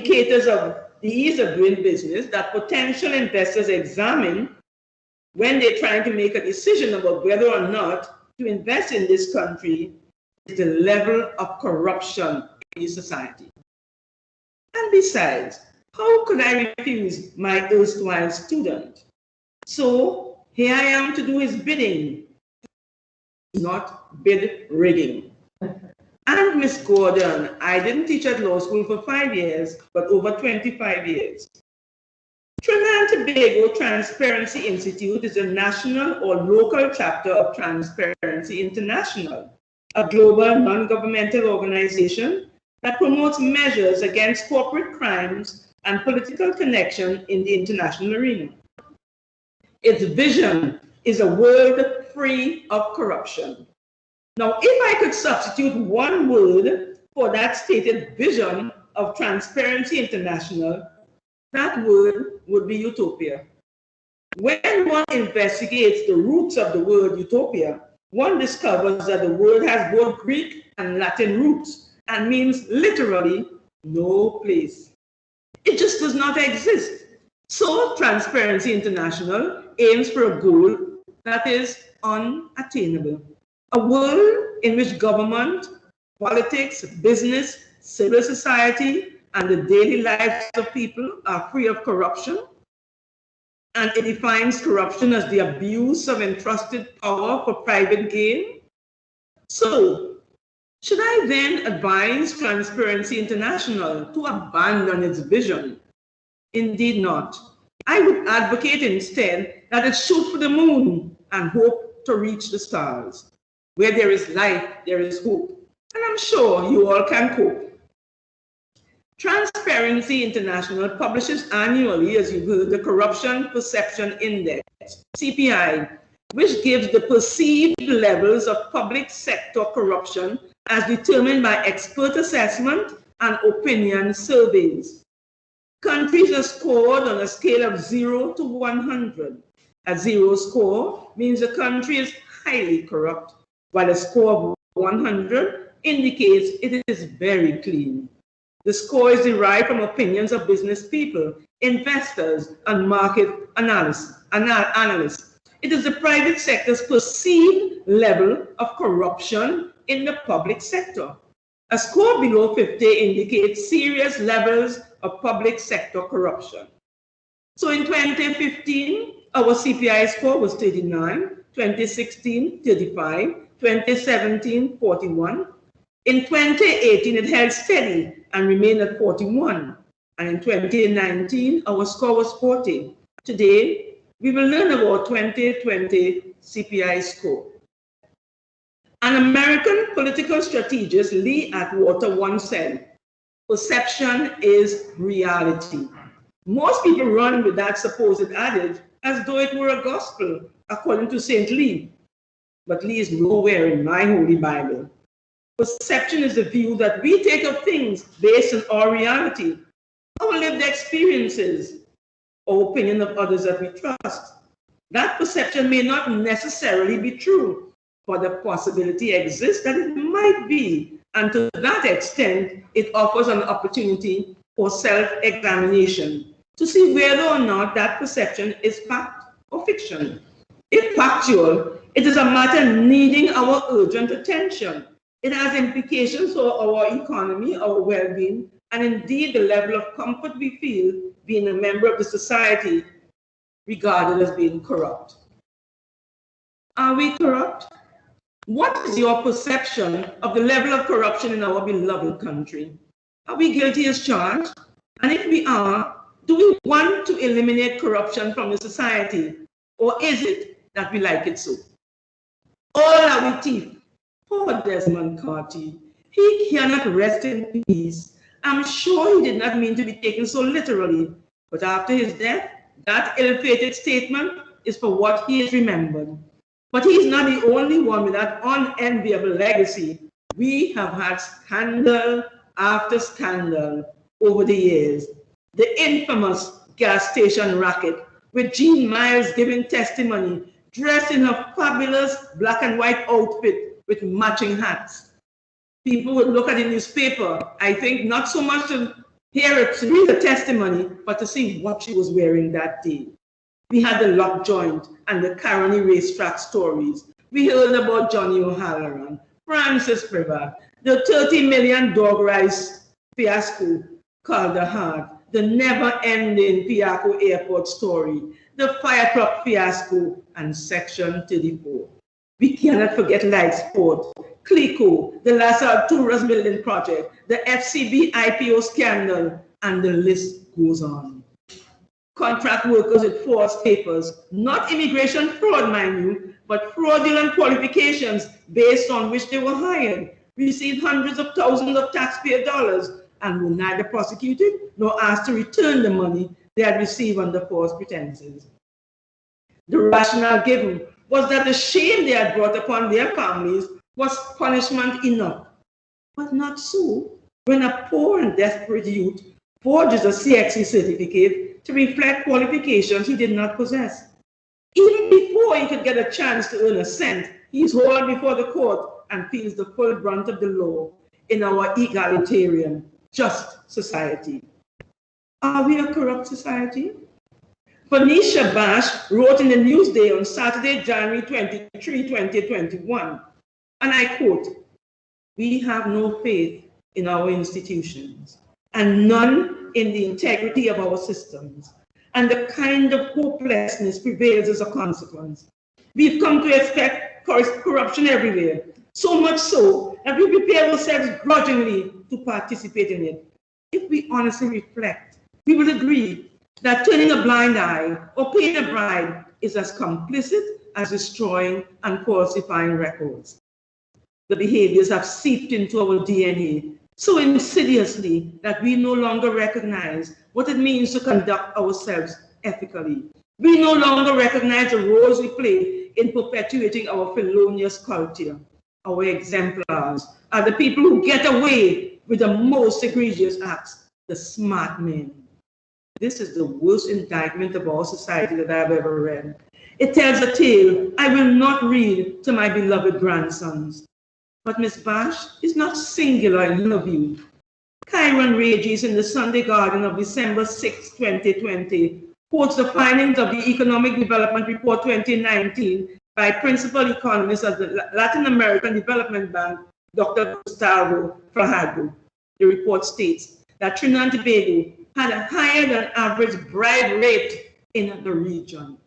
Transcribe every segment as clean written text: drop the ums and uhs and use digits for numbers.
indicators of the ease of doing business that potential investors examine when they're trying to make a decision about whether or not to invest in this country is the level of corruption in society. And besides, how could I refuse my erstwhile student? So here I am to do his bidding, not bid rigging. And Miss Gordon, I didn't teach at law school for 5 years, but over 25 years. Trinidad and Tobago Transparency Institute is a national or local chapter of Transparency International, a global non-governmental organization that promotes measures against corporate crimes and political connection in the international arena. Its vision is a world free of corruption. Now, if I could substitute one word for that stated vision of Transparency International, that word would be utopia. When one investigates the roots of the word utopia, one discovers that the word has both Greek and Latin roots and means literally no place. It just does not exist. So Transparency International aims for a goal that is unattainable. A world in which government, politics, business, civil society, and the daily lives of people are free of corruption. And it defines corruption as the abuse of entrusted power for private gain. So, should I then advise Transparency International to abandon its vision? Indeed not. I would advocate instead that it shoot for the moon and hope to reach the stars. Where there is life, there is hope. And I'm sure you all can cope. Transparency International publishes annually, as you heard, the Corruption Perception Index, CPI, which gives the perceived levels of public sector corruption as determined by expert assessment and opinion surveys. Countries are scored on a scale of 0 to 100. A 0 score means a country is highly corrupt, while a score of 100 indicates it is very clean. The score is derived from opinions of business people, investors, and market analysts. It is the private sector's perceived level of corruption in the public sector. A score below 50 indicates serious levels of public sector corruption. So in 2015, our CPI score was 39, 2016, 35, 2017, 41. In 2018, it held steady and remained at 41. And in 2019, our score was 40. Today, we will learn about 2020 CPI score. An American political strategist, Lee Atwater, once said, "Perception is reality." Most people run with that supposed adage as though it were a gospel, according to St. Lee. But Lee is nowhere in my Holy Bible. Perception is the view that we take of things based on our reality, our lived experiences, or opinion of others that we trust. That perception may not necessarily be true, but the possibility exists that it might be, and to that extent, it offers an opportunity for self-examination to see whether or not that perception is fact or fiction. If factual, it is a matter needing our urgent attention. It has implications for our economy, our well-being, and indeed the level of comfort we feel being a member of the society regarded as being corrupt. Are we corrupt? What is your perception of the level of corruption in our beloved country? Are we guilty as charged? And if we are, do we want to eliminate corruption from the society? Or is it that we like it so? All are we thief. Poor Desmond Carty. He cannot rest in peace. I'm sure he did not mean to be taken so literally, but after his death, that ill-fated statement is for what he is remembered. But he is not the only one with that unenviable legacy. We have had scandal after scandal over the years. The infamous gas station racket, with Jean Miles giving testimony, dressed in a fabulous black and white outfit with matching hats. People would look at the newspaper, I think not so much to to read the testimony, but to see what she was wearing that day. We had the lock joint and the Caroni racetrack stories. We heard about Johnny O'Halloran, Francis Privat, the 30 million dog rice fiasco called the Hard, the never-ending Piaco Airport story, the fire truck fiasco, and Section 34. We cannot forget Light Sport, Clico, the Lazar Tourist Building Project, the FCB IPO scandal, and the list goes on. Contract workers with false papers, not immigration fraud, mind you, but fraudulent qualifications based on which they were hired, received hundreds of thousands of taxpayer dollars, and were neither prosecuted nor asked to return the money they had received under false pretenses. The rationale given was that the shame they had brought upon their families was punishment enough. But not so when a poor and desperate youth forges a CXC certificate to reflect qualifications he did not possess. Even before he could get a chance to earn a cent, he is hauled before the court and feels the full brunt of the law in our egalitarian, just society. Are we a corrupt society? Phanisha Bash wrote in the Newsday on Saturday, January 23, 2021, and I quote, "We have no faith in our institutions and none in the integrity of our systems, and the kind of hopelessness prevails as a consequence. We've come to expect corruption everywhere, so much so that we prepare ourselves grudgingly to participate in it. If we honestly reflect, we will agree that turning a blind eye or paying a bribe is as complicit as destroying and falsifying records. The behaviors have seeped into our DNA so insidiously that we no longer recognize what it means to conduct ourselves ethically. We no longer recognize the roles we play in perpetuating our felonious culture. Our exemplars are the people who get away with the most egregious acts, the smart men. This is the worst indictment of our society that I've ever read. It tells a tale I will not read to my beloved grandsons. But Miss Bash is not singular in her view. Chiron Rages in the Sunday Guardian of December 6, 2020, quotes the findings of the Economic Development Report 2019 by principal economist at the Latin American Development Bank, Dr. Gustavo Fajardo. The report states that Trinidad and Tobago had a higher than average bribe rate in the region.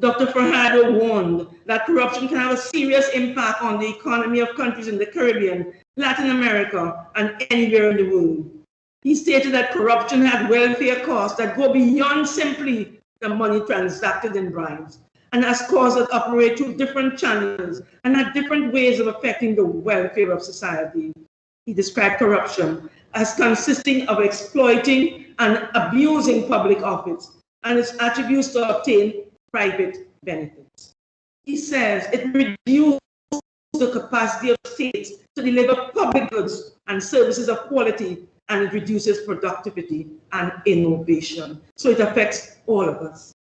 Dr. Fajardo warned that corruption can have a serious impact on the economy of countries in the Caribbean, Latin America, and anywhere in the world. He stated that corruption had welfare costs that go beyond simply the money transacted in bribes, and has caused us to operate through different channels and had different ways of affecting the welfare of society. He described corruption as consisting of exploiting and abusing public office and its attributes to obtain private benefits. He says it reduces the capacity of states to deliver public goods and services of quality, and it reduces productivity and innovation. So it affects all of us.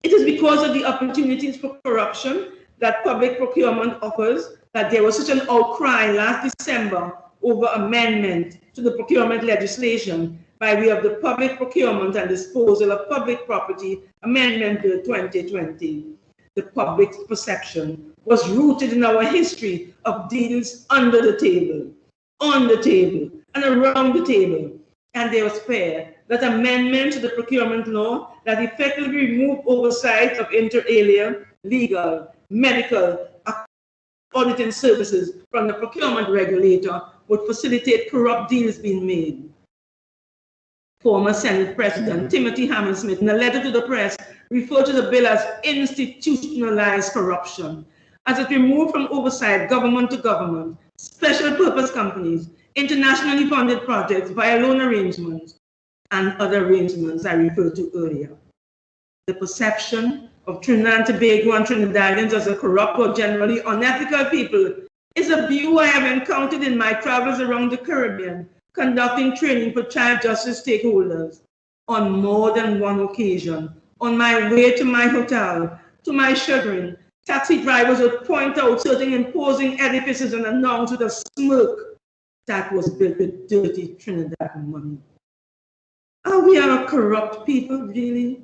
It is because of the opportunities for corruption that public procurement offers that there was such an outcry last December over amendment to the procurement legislation by way of the Public Procurement and Disposal of Public Property Amendment Bill 2020. The public's perception was rooted in our history of deals under the table, on the table, and around the table. And there was fear that amendment to the procurement law that effectively removed oversight of inter alia, legal, medical, auditing services from the procurement regulator would facilitate corrupt deals being made. Former Senate President Timothy Hammersmith, in a letter to the press, referred to the bill as institutionalized corruption, as it removed from oversight government to government, special purpose companies, internationally funded projects via loan arrangements, and other arrangements I referred to earlier. The perception of Trinidad and Tobago and Trinidadians as a corrupt or generally unethical people is a view I have encountered in my travels around the Caribbean, conducting training for child justice stakeholders. On more than one occasion, on my way to my hotel, to my chagrin, taxi drivers would point out certain imposing edifices and announce with a smirk that was built with dirty Trinidad money. Are we a corrupt people, really?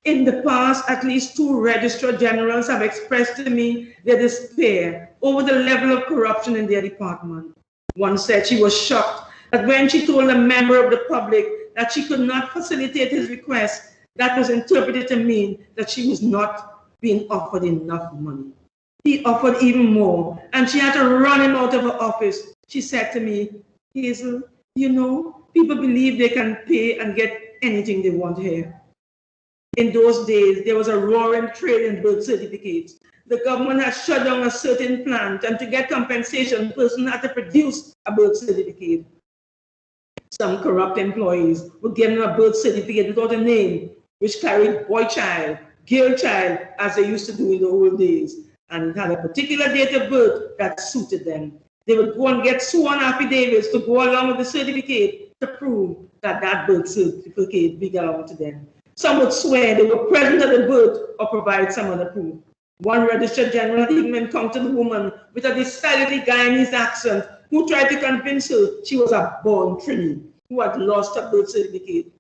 In the past, at least 2 registrar generals have expressed to me their despair over the level of corruption in their department. One said she was shocked that when she told a member of the public that she could not facilitate his request, that was interpreted to mean that she was not being offered enough money. He offered even more, and she had to run him out of her office. She said to me, Hazel, you know, people believe they can pay and get anything they want here. In those days, there was a roaring trade in birth certificates. The government had shut down a certain plant, and to get compensation, the person had to produce a birth certificate. Some corrupt employees were given a birth certificate without a name, which carried boy child, girl child, as they used to do in the old days, and it had a particular date of birth that suited them. They would go and get sworn affidavits to go along with the certificate to prove that that birth certificate belonged to them. Some would swear they were present at the birth or provide some other proof. One Registrar General had even encountered a woman with a decidedly Guyanese accent who tried to convince her she was a born Trini who had lost her birth certificate.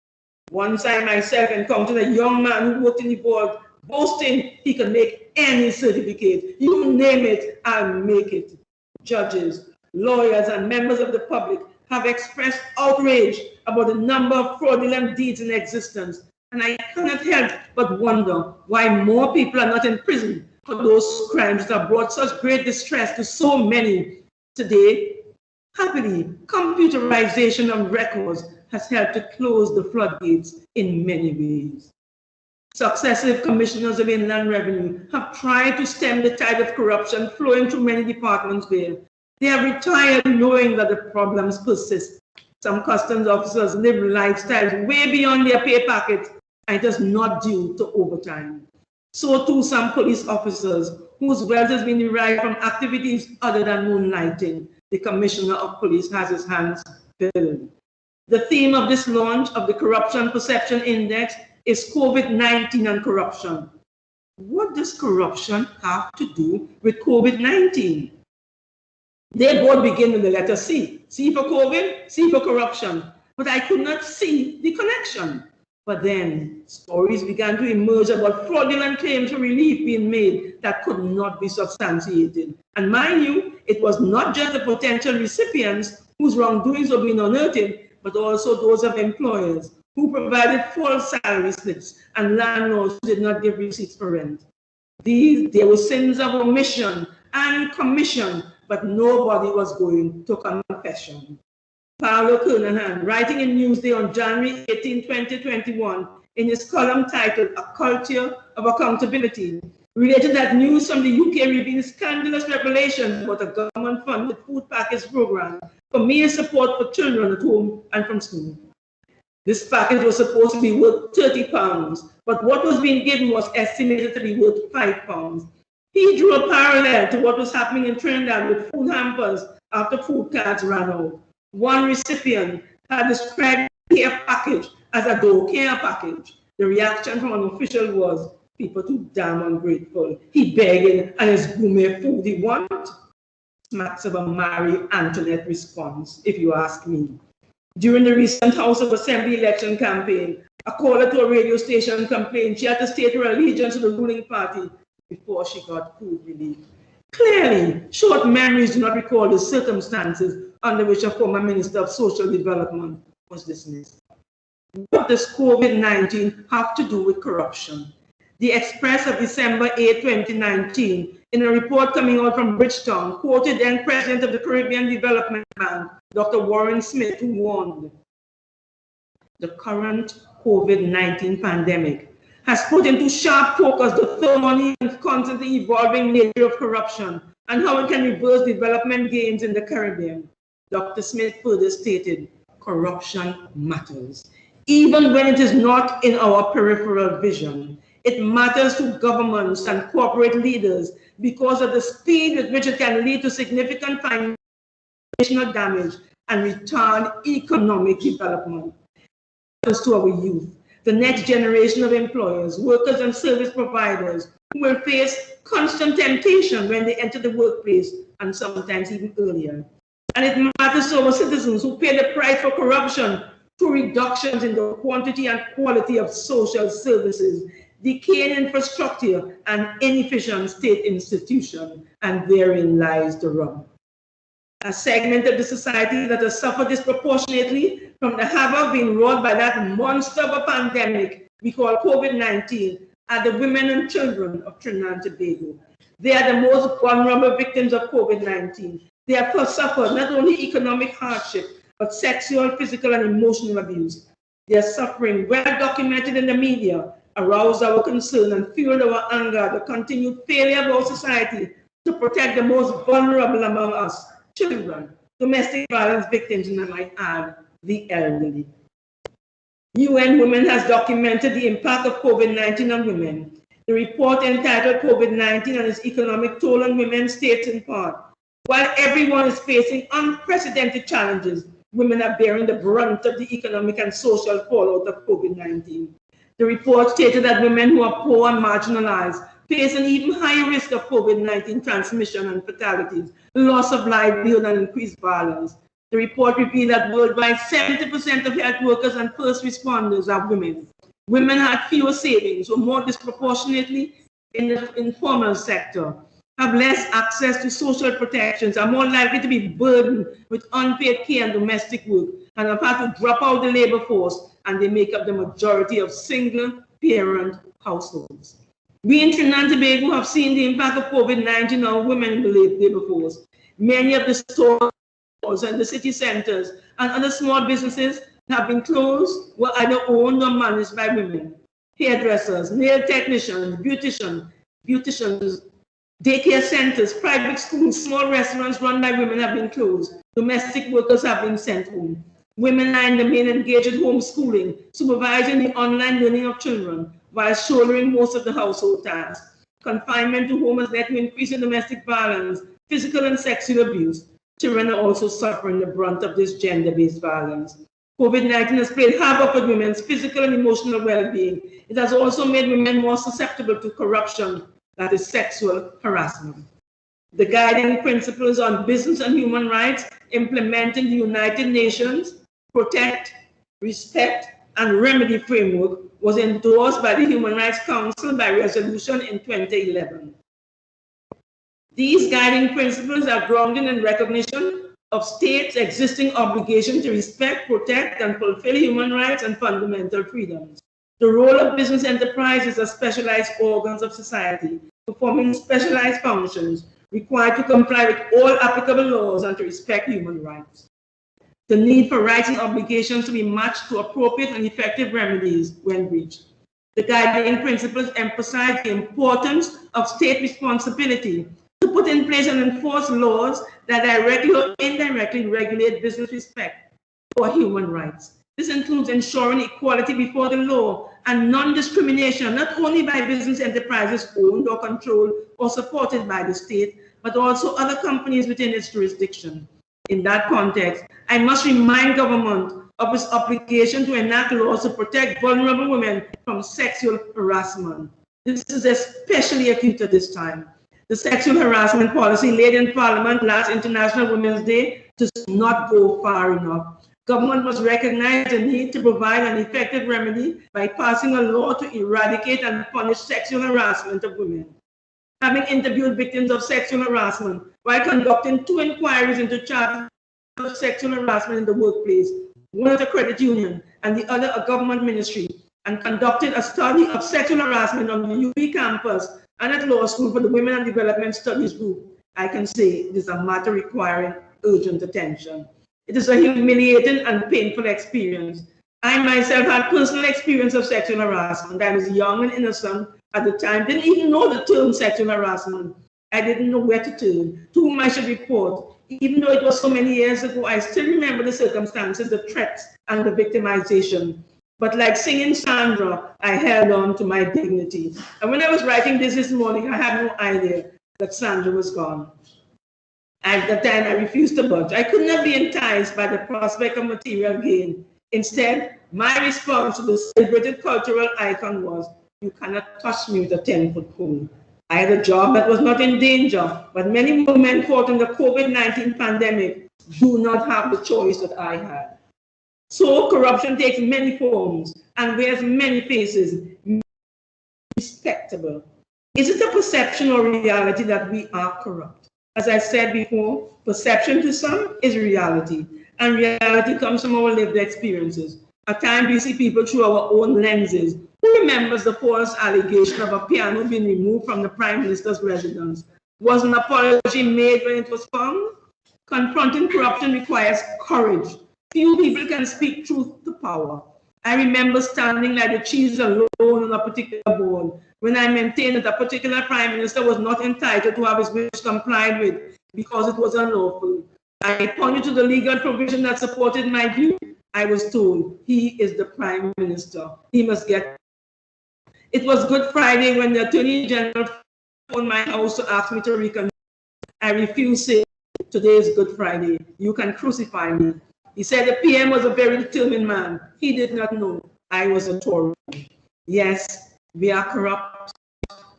Once I myself encountered a young man who worked in the board, boasting he could make any certificate. You name it, I'll make it. Judges, lawyers, and members of the public have expressed outrage about the number of fraudulent deeds in existence, and I cannot help but wonder why more people are not in prison for those crimes that have brought such great distress to so many today. Happily, computerization of records has helped to close the floodgates in many ways. Successive commissioners of inland revenue have tried to stem the tide of corruption flowing through many departments there. They have retired knowing that the problems persist. Some customs officers live lifestyles way beyond their pay packet, and it is not due to overtime. So too some police officers whose wealth has been derived from activities other than moonlighting. The Commissioner of Police has his hands filled. The theme of this launch of the Corruption Perception Index is COVID-19 and corruption. What does corruption have to do with COVID-19? They both begin with the letter C. C for COVID, C for corruption. But I could not see the connection. But then stories began to emerge about fraudulent claims for relief being made that could not be substantiated. And mind you, it was not just the potential recipients whose wrongdoings were being unearthed, but also those of employers who provided false salary slips and landlords who did not give receipts for rent. There were sins of omission and commission, but nobody was going to confession. Paolo Kernahan, writing in Newsday on January 18, 2021, in his column titled A Culture of Accountability, related that news from the UK revealed scandalous revelations about a government-funded food package program for meal support for children at home and from school. This package was supposed to be worth £30, but what was being given was estimated to be worth £5. He drew a parallel to what was happening in Trinidad with food hampers after food cards ran out. One recipient had described the care package as a door care package. The reaction from an official was, people too damn ungrateful. He begging and his gourmet food he want. Smacks of a Marie Antoinette response, if you ask me. During the recent House of Assembly election campaign, a caller to a radio station complained she had to state her allegiance to the ruling party before she got food relief. Clearly, short memories do not recall the circumstances under which a former Minister of Social Development was dismissed. What does COVID-19 have to do with corruption? The Express of December 8, 2019, in a report coming out from Bridgetown, quoted then President of the Caribbean Development Bank, Dr. Warren Smith, who warned, the current COVID-19 pandemic has put into sharp focus the thorny and constantly evolving nature of corruption and how it can reverse development gains in the Caribbean. Dr. Smith further stated, corruption matters, even when it is not in our peripheral vision. It matters to governments and corporate leaders because of the speed with which it can lead to significant financial damage and retard economic development. It matters to our youth, the next generation of employers, workers, and service providers who will face constant temptation when they enter the workplace and sometimes even earlier. And it matters to our citizens who pay the price for corruption through reductions in the quantity and quality of social services, decaying infrastructure, and inefficient state institutions, and therein lies the rub. A segment of the society that has suffered disproportionately from the havoc being wrought by that monster of a pandemic we call COVID-19 are the women and children of Trinidad and Tobago. They are the most vulnerable victims of COVID-19. They have suffered not only economic hardship, but sexual, physical, and emotional abuse. Their suffering, well documented in the media, aroused our concern and fueled our anger at the continued failure of our society to protect the most vulnerable among us, children, domestic violence victims, and I might add, the elderly. UN Women has documented the impact of COVID-19 on women. The report entitled COVID-19 and its economic toll on women states in part, while everyone is facing unprecedented challenges, women are bearing the brunt of the economic and social fallout of COVID-19. The report stated that women who are poor and marginalized face an even higher risk of COVID-19 transmission and fatalities, loss of livelihood, and increased violence. The report revealed that worldwide 70% of health workers and first responders are women. Women had fewer savings, were more disproportionately in the informal sector, have less access to social protections, are more likely to be burdened with unpaid care and domestic work, and have had to drop out the labor force, and they make up the majority of single-parent households. We in Trinidad and Tobago have seen the impact of COVID-19 on women in the labor force. Many of the stores and the city centers and other small businesses have been closed, were either owned or managed by women. Hairdressers, nail technicians, beauticians, daycare centers, private schools, small restaurants run by women have been closed. Domestic workers have been sent home. Women are in the main engaged in homeschooling, supervising the online learning of children, while shouldering most of the household tasks. Confinement to home has led to increase in domestic violence, physical and sexual abuse. Children are also suffering the brunt of this gender-based violence. COVID-19 has played havoc with women's physical and emotional well-being. It has also made women more susceptible to corruption, that is sexual harassment. The guiding principles on business and human rights implementing the United Nations Protect, Respect, and Remedy Framework was endorsed by the Human Rights Council by resolution in 2011. These guiding principles are grounded in recognition of states' existing obligation to respect, protect, and fulfill human rights and fundamental freedoms. The role of business enterprises as specialized organs of society, performing specialized functions, required to comply with all applicable laws and to respect human rights. The need for rights and obligations to be matched to appropriate and effective remedies when breached. The guiding principles emphasize the importance of state responsibility to put in place and enforce laws that directly or indirectly regulate business respect for human rights. This includes ensuring equality before the law and non-discrimination, not only by business enterprises owned or controlled or supported by the state, but also other companies within its jurisdiction. In that context, I must remind government of its obligation to enact laws to protect vulnerable women from sexual harassment. This is especially acute at this time. The sexual harassment policy laid in Parliament last International Women's Day does not go far enough. Government must recognize the need to provide an effective remedy by passing a law to eradicate and punish sexual harassment of women. Having interviewed victims of sexual harassment while conducting 2 inquiries into charges of sexual harassment in the workplace, one at a credit union and the other a government ministry, and conducted a study of sexual harassment on the UP campus and at law school for the Women and Development Studies Group, I can say it is a matter requiring urgent attention. It is a humiliating and painful experience. I myself had personal experience of sexual harassment. I was young and innocent at the time, didn't even know the term sexual harassment. I didn't know where to turn, to whom I should report. Even though it was so many years ago, I still remember the circumstances, the threats, and the victimization. But like singing Sandra, I held on to my dignity. And when I was writing this morning, I had no idea that Sandra was gone. At the time, I refused to budge. I could not be enticed by the prospect of material gain. Instead, my response to the celebrated cultural icon was, "You cannot touch me with a 10-foot pole." I had a job that was not in danger, but many women caught in the COVID-19 pandemic do not have the choice that I had. So corruption takes many forms and wears many faces. Respectable. Is it a perception or reality that we are corrupt? As I said before, perception to some is reality, and reality comes from our lived experiences. At times we see people through our own lenses. Who remembers the false allegation of a piano being removed from the Prime Minister's residence? Was an apology made when it was found? Confronting corruption requires courage. Few people can speak truth to power. I remember standing like the cheese alone on a particular board when I maintained that a particular prime minister was not entitled to have his wish complied with because it was unlawful. I pointed to the legal provision that supported my view. I was told, he is the prime minister. He must get. It was Good Friday when the Attorney General phoned my house to ask me to reconsider. I refused, saying, today is Good Friday. You can crucify me. He said the PM was a very determined man. He did not know I was a Tory. Yes, we are corrupt,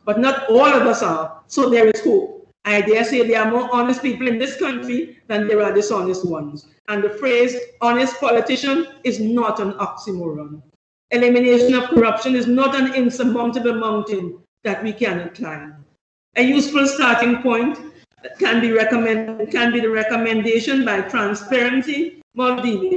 but not all of us are. So there is hope. I dare say there are more honest people in this country than there are dishonest ones. And the phrase honest politician is not an oxymoron. Elimination of corruption is not an insurmountable mountain that we cannot climb. A useful starting point can be the recommendation by Transparency Maldives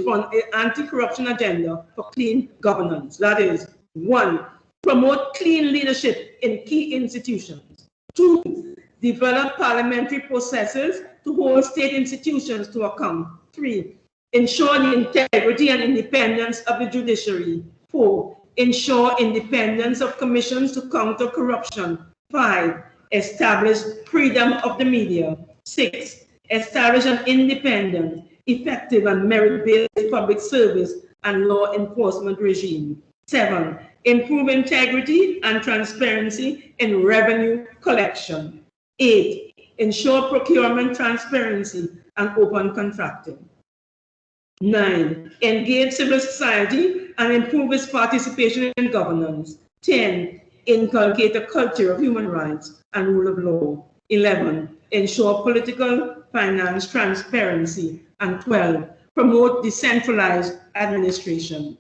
for an anti-corruption agenda for clean governance. That is, 1, promote clean leadership in key institutions. 2, develop parliamentary processes to hold state institutions to account. 3, ensure the integrity and independence of the judiciary. 4, ensure independence of commissions to counter corruption. 5, establish freedom of the media. 6, establish an independent, effective, and merit-based public service and law enforcement regime. 7, improve integrity and transparency in revenue collection. 8, ensure procurement transparency and open contracting. 9, engage civil society and improve its participation in governance. 10, inculcate a culture of human rights and rule of law. 11, ensure political finance transparency. And 12, promote decentralized administration.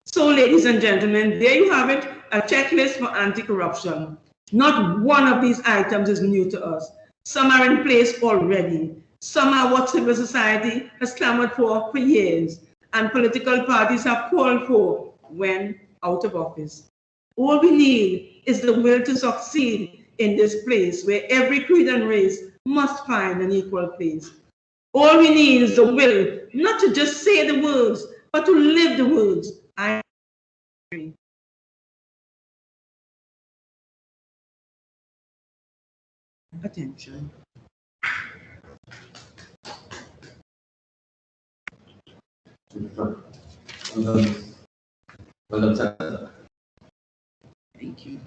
So, ladies and gentlemen, there you have it, a checklist for anti-corruption. Not one of these items is new to us. Some are in place already. Some are what civil society has clamored for years, and political parties have called for when out of office. All we need is the will to succeed in this place where every creed and race must find an equal place. All we need is the will, not to just say the words, but to live the words. I agree. Attention. Thank you.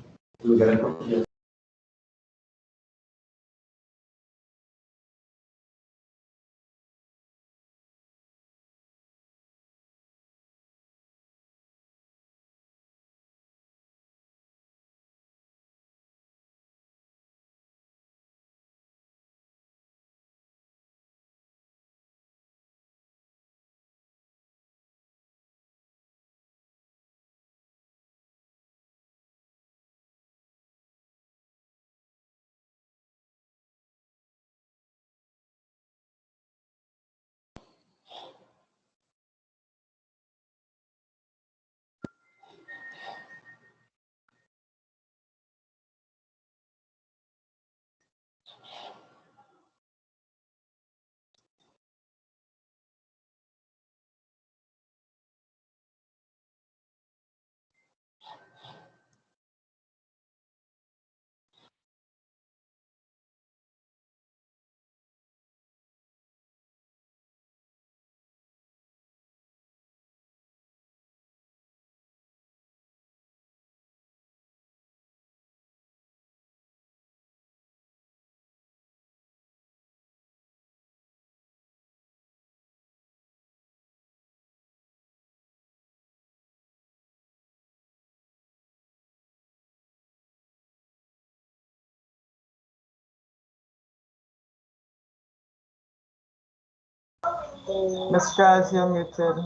Ms. Giles, you're muted.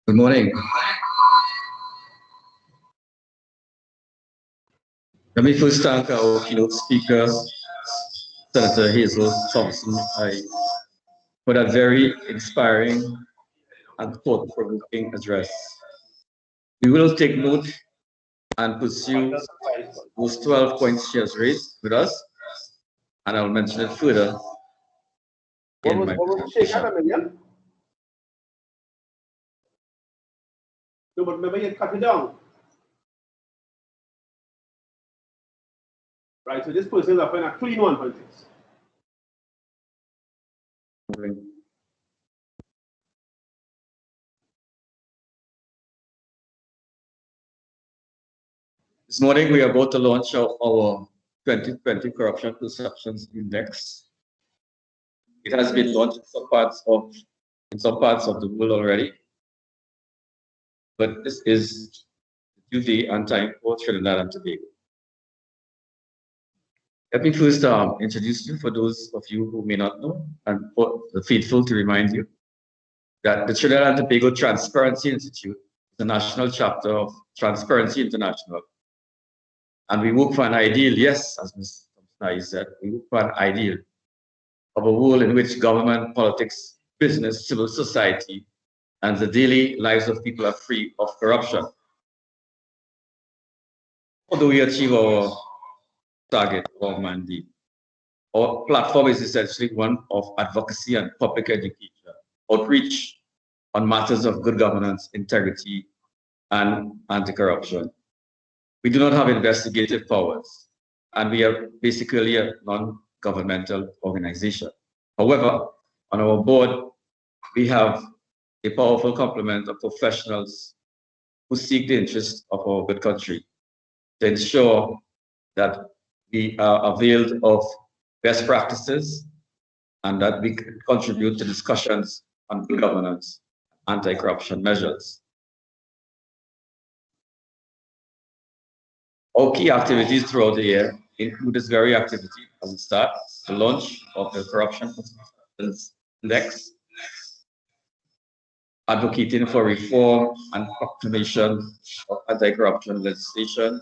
Good morning. Let me first thank our keynote speaker, Senator Hazel Thompson-Ahye, for that very inspiring and thought-provoking address. We will take note and pursue those 12 points she has raised with us, and I'll mention it further in my presentation. No, but maybe you cut it down. Right, so this person is applying a clean one, politics. This morning, we are about to launch our 2020 Corruption Perceptions Index. It has been launched in some parts of the world already, but this is due day and time for Trinidad and Tobago. Let me first introduce you for those of you who may not know, and for the faithful to remind you that the Trinidad and Tobago Transparency Institute is the national chapter of Transparency International. And we work for an ideal, yes, as Ms. Thompson-Ahye said, we work for an ideal of a world in which government, politics, business, civil society, and the daily lives of people are free of corruption. How do we achieve our target, our mandate? Our platform is essentially one of advocacy and public education, outreach on matters of good governance, integrity, and anti-corruption. We do not have investigative powers, and we are basically a non-governmental organization. However, on our board, we have a powerful complement of professionals who seek the interest of our good country to ensure that we are availed of best practices and that we contribute to discussions on good governance, anti-corruption measures. Our key activities throughout the year include this very activity as it starts, the launch of the Corruption Index, advocating for reform and proclamation of anti-corruption legislation,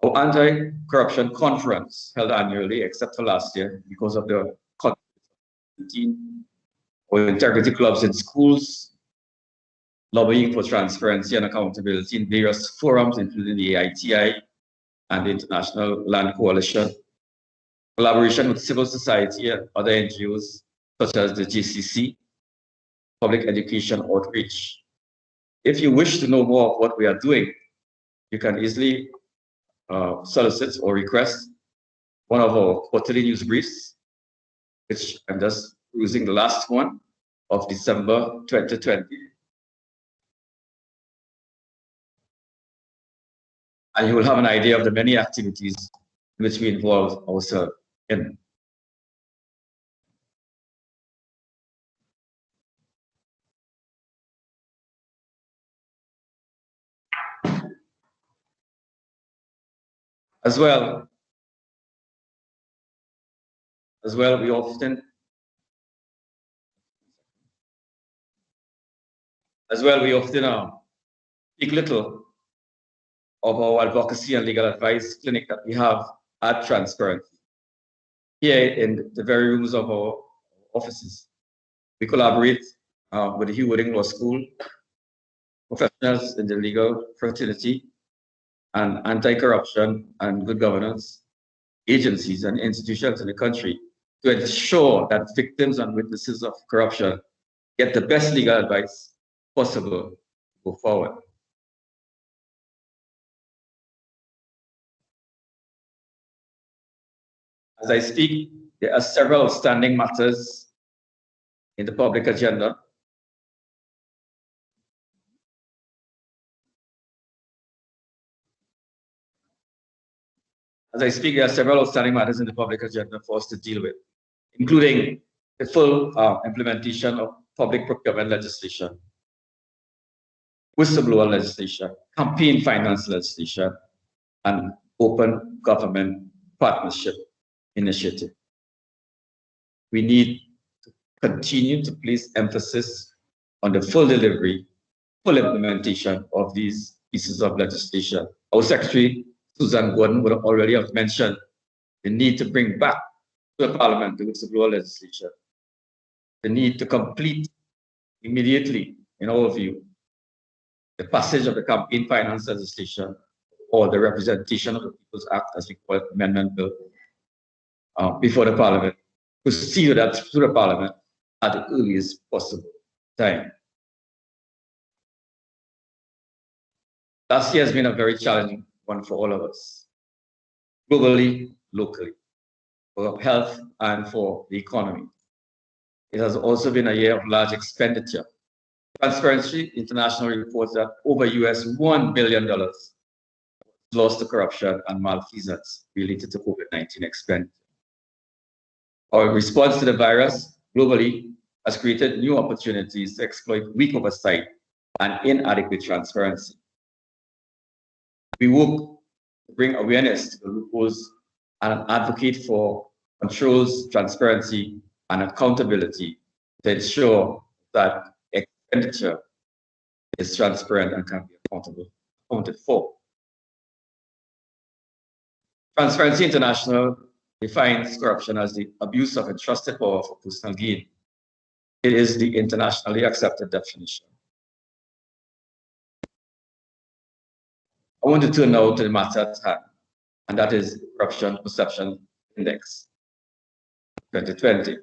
our anti-corruption conference held annually, except for last year because of the COVID-19, our integrity clubs in schools, lobbying for transparency and accountability in various forums, including the AITI and the International Land Coalition, collaboration with civil society and other NGOs, such as the GCC, public education outreach. If you wish to know more of what we are doing, you can easily solicit or request one of our quarterly news briefs, which I'm just using the last one of December 2020. And you will have an idea of the many activities in which we involve ourselves in. As well, we often speak little of our advocacy and legal advice clinic that we have at Transparency, here in the very rooms of our offices. We collaborate with the Hugh Wooding Law School professionals in the legal fraternity, and anti-corruption and good governance agencies and institutions in the country to ensure that victims and witnesses of corruption get the best legal advice possible to go forward. As I speak, there are several outstanding matters in the public agenda. As I speak, there are several outstanding matters in the public agenda for us to deal with, including the full implementation of public procurement legislation, whistleblower legislation, campaign finance legislation, and open government partnership initiative. We need to continue to place emphasis on the full delivery, full implementation of these pieces of legislation. Our Secretary, Susan Gordon, would already have mentioned the need to bring back to the Parliament the whistleblower legislation, the need to complete immediately, in our view, the passage of the campaign finance legislation or the Representation of the People's Act, as we call it, Amendment Bill, before the Parliament, to see that through the Parliament at the earliest possible time. Last year has been a very challenging one for all of us, globally, locally, for health and for the economy. It has also been a year of large expenditure. Transparency International reports that over $1 billion lost to corruption and malfeasance related to COVID-19 expenditure. Our response to the virus globally has created new opportunities to exploit weak oversight and inadequate transparency. We work to bring awareness to the loopholes and advocate for controls, transparency, and accountability to ensure that expenditure is transparent and can be accounted for. Transparency International defines corruption as the abuse of entrusted power for personal gain. It is the internationally accepted definition. I want to turn now to the matter at hand, and that is the Corruption Perception Index 2020.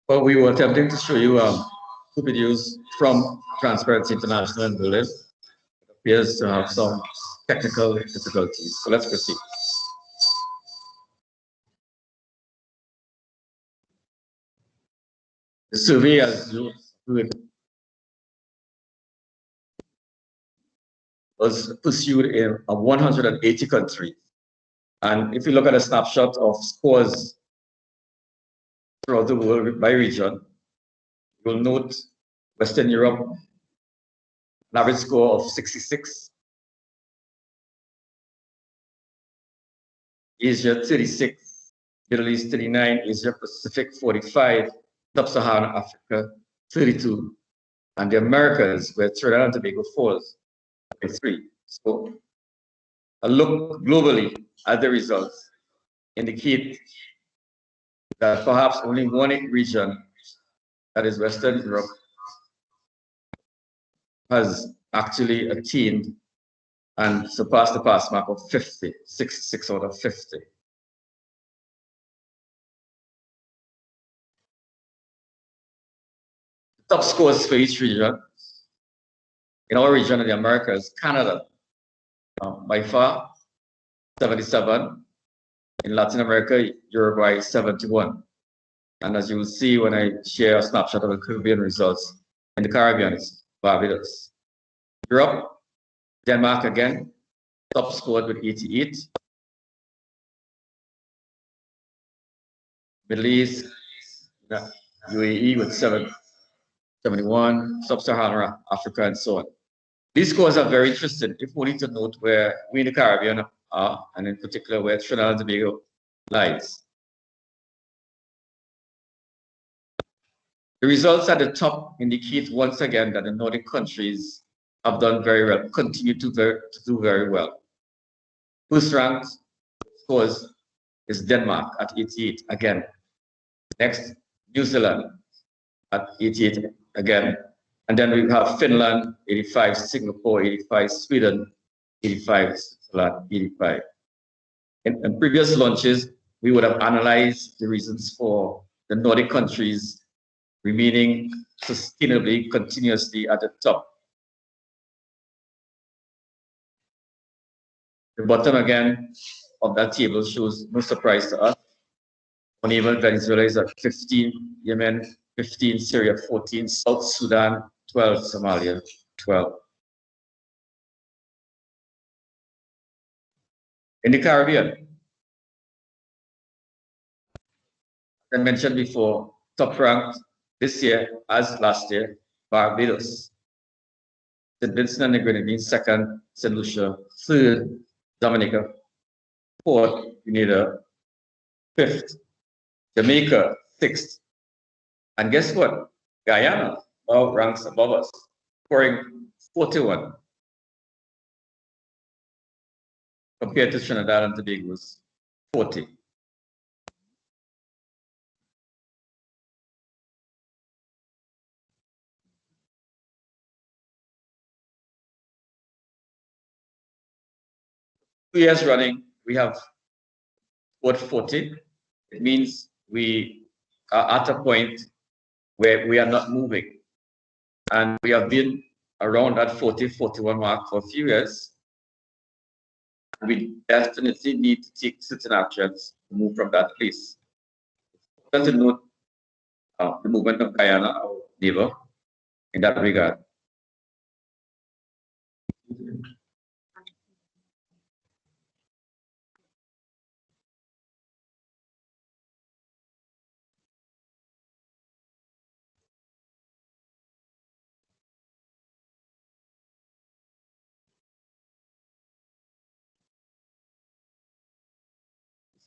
Well, we were attempting to show you two videos from Transparency International in Berlin. It appears to have some technical difficulties. So let's proceed. The survey, as you was pursued in 180 countries. And if you look at a snapshot of scores throughout the world by region, you'll note Western Europe, an average score of 66, Asia 36, Middle East 39, Asia Pacific 45, Sub-Saharan Africa 32, and the Americas, where Trinidad and Tobago falls, 3. So a look globally at the results indicate that perhaps only one region, that is Western Europe, has actually attained and surpassed the pass mark of 50, 66 out of 50. Top scores for each region. In our region in the Americas, Canada, by far, 77. In Latin America, Uruguay, 71. And as you will see when I share a snapshot of the Caribbean results, in the Caribbean, it's Barbados. Europe, Denmark again, top scored with 88. Middle East, UAE with 71, Sub-Saharan Africa, and so on. These scores are very interesting, if only to note where we in the Caribbean are, and in particular where Trinidad and Tobago lies. The results at the top indicate once again that the Nordic countries have done very well, continue to do very well. First ranked scores is Denmark at 88 again. Next, New Zealand at 88 again. And then we have Finland, 85, Singapore, 85, Sweden, 85, Switzerland, 85. In previous launches, we would have analyzed the reasons for the Nordic countries remaining sustainably, continuously at the top. The bottom again of that table shows no surprise to us. Uneven Venezuela is at 15, Yemen 15, Syria 14, South Sudan 12, Somalia 12. In the Caribbean, as I mentioned before, top ranked this year as last year, Barbados. St. Vincent and the Grenadines second, St. Lucia third, Dominica fourth, Grenada fifth, Jamaica sixth, and guess what? Guyana now ranks above us, scoring 41 compared to Trinidad and Tobago's 40. Two years running, we have scored 40. It means we are at a point where we are not moving. And we have been around that 40, 41 mark for a few years. We definitely need to take certain actions to move from that place. It's important to note the movement of Guyana, our neighbor, in that regard.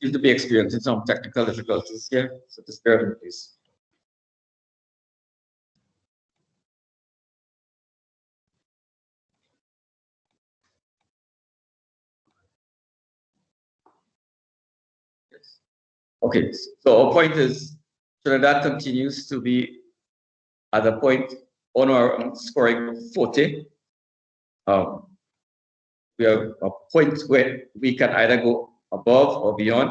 Seem to be experiencing some technical difficulties here, so just bear with me, please. Yes. Okay, so our point is Trinidad continues to be at a point on our scoring 40. We are a point where we can either go above or beyond.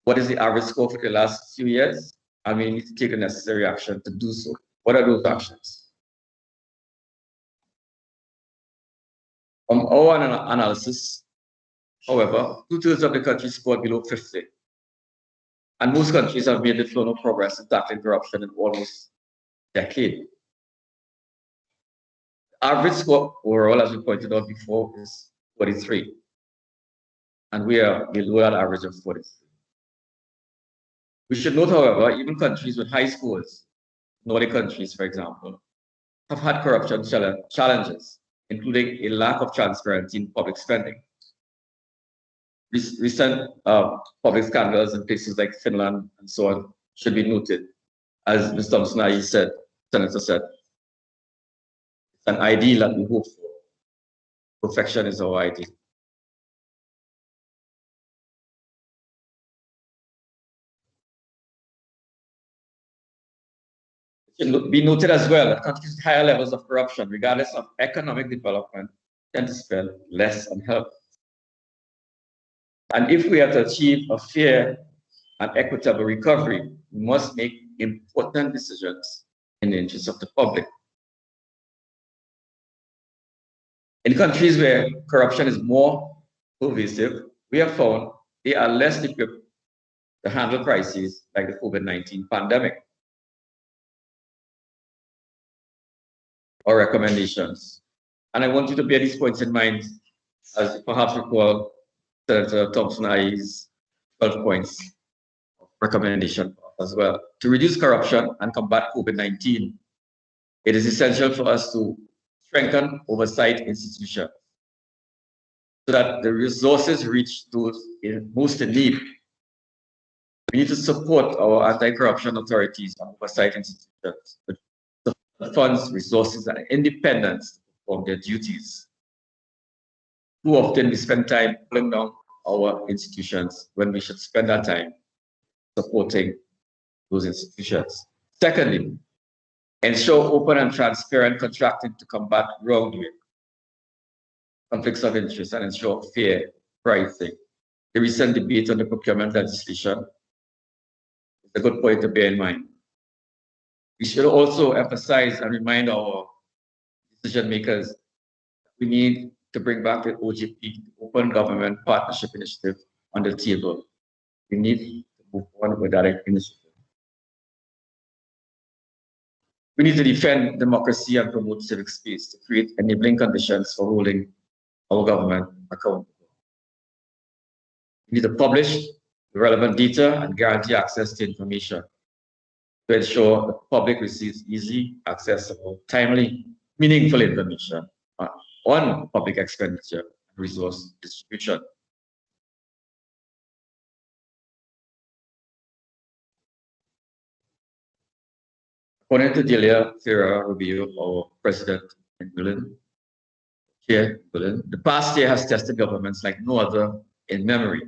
What is the average score for the last few years? And we need to take the necessary action to do so. What are those actions? From our analysis, however, 2/3 of the country scored below 50. And most countries have made little or no progress in tackling corruption in almost a decade. The average score overall, as we pointed out before, is 43. And we are below that average of 43. We should note, however, even countries with high scores, Nordic countries, for example, have had corruption challenges, including a lack of transparency in public spending. Recent public scandals in places like Finland and so on should be noted. As Mr. Thompson-Ahye said, Senator said, it's an ideal that we hope for. Perfection is our ideal. It should be noted as well that countries with higher levels of corruption, regardless of economic development, tend to spend less on health. And if we are to achieve a fair and equitable recovery, we must make important decisions in the interest of the public. In countries where corruption is more pervasive, we have found they are less equipped to handle crises like the COVID-19 pandemic. Our recommendations. And I want you to bear these points in mind, as you perhaps recall Senator Thompson-Ahye's 12 points of recommendation as well. To reduce corruption and combat COVID-19, it is essential for us to strengthen oversight institutions so that the resources reach those most in need. We need to support our anti-corruption authorities and oversight institutions with the funds, resources, and independence to perform their duties. Too often we spend time pulling down our institutions when we should spend our time supporting those institutions. Secondly, ensure open and transparent contracting to combat wrongdoing, conflicts of interest, and ensure fair pricing. The recent debate on the procurement legislation is a good point to bear in mind. We should also emphasize and remind our decision makers we need to bring back the OGP, the Open Government Partnership Initiative, on the table. We need to move on with that initiative. We need to defend democracy and promote civic space to create enabling conditions for holding our government accountable. We need to publish the relevant data and guarantee access to information to ensure the public receives easy, accessible, timely, meaningful information on public expenditure and resource distribution. According to Delia Ferreira Rubio, our president in Berlin, Chair in Berlin, the past year has tested governments like no other in memory,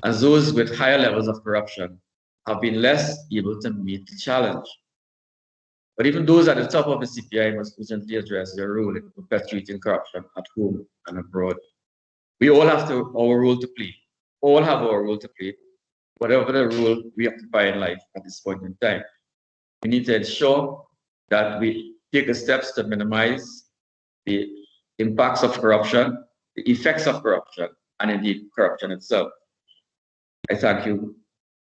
and those with higher levels of corruption have been less able to meet the challenge. But even those at the top of the CPI must urgently address their role in perpetuating corruption at home and abroad. We all have our role to play. All have our role to play, whatever the role we occupy in life at this point in time. We need to ensure that we take the steps to minimize the impacts of corruption, the effects of corruption, and indeed corruption itself. I thank you